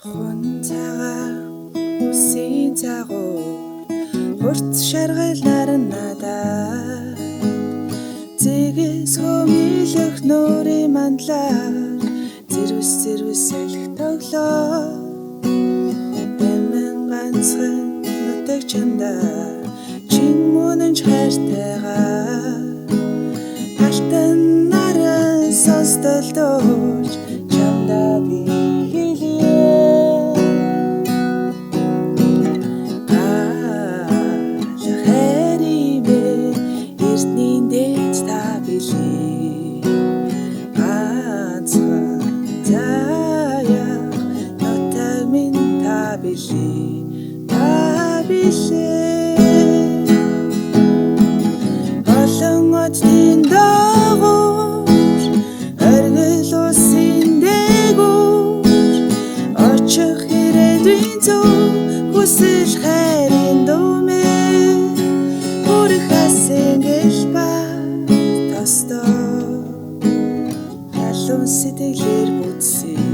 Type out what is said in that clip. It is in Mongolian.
Хунцагаа үсийн цагуу хурц шаргалаар надад зэгээс хөмөлөх нүрийн мандлаар зэрвс салхи тоглоо бэмэн ганцхан нутаг чамдаа чин мөнч хайртайгаа алтан наран сонсдол дуулж чамдаа би олон оддын дагуур оргил усын дээгүүр очих ирээдүйн зөв хүсэл хайрын дүмээ хүрэх асэнгэл ба тостоо халуун сэтгэлээр бүтсэн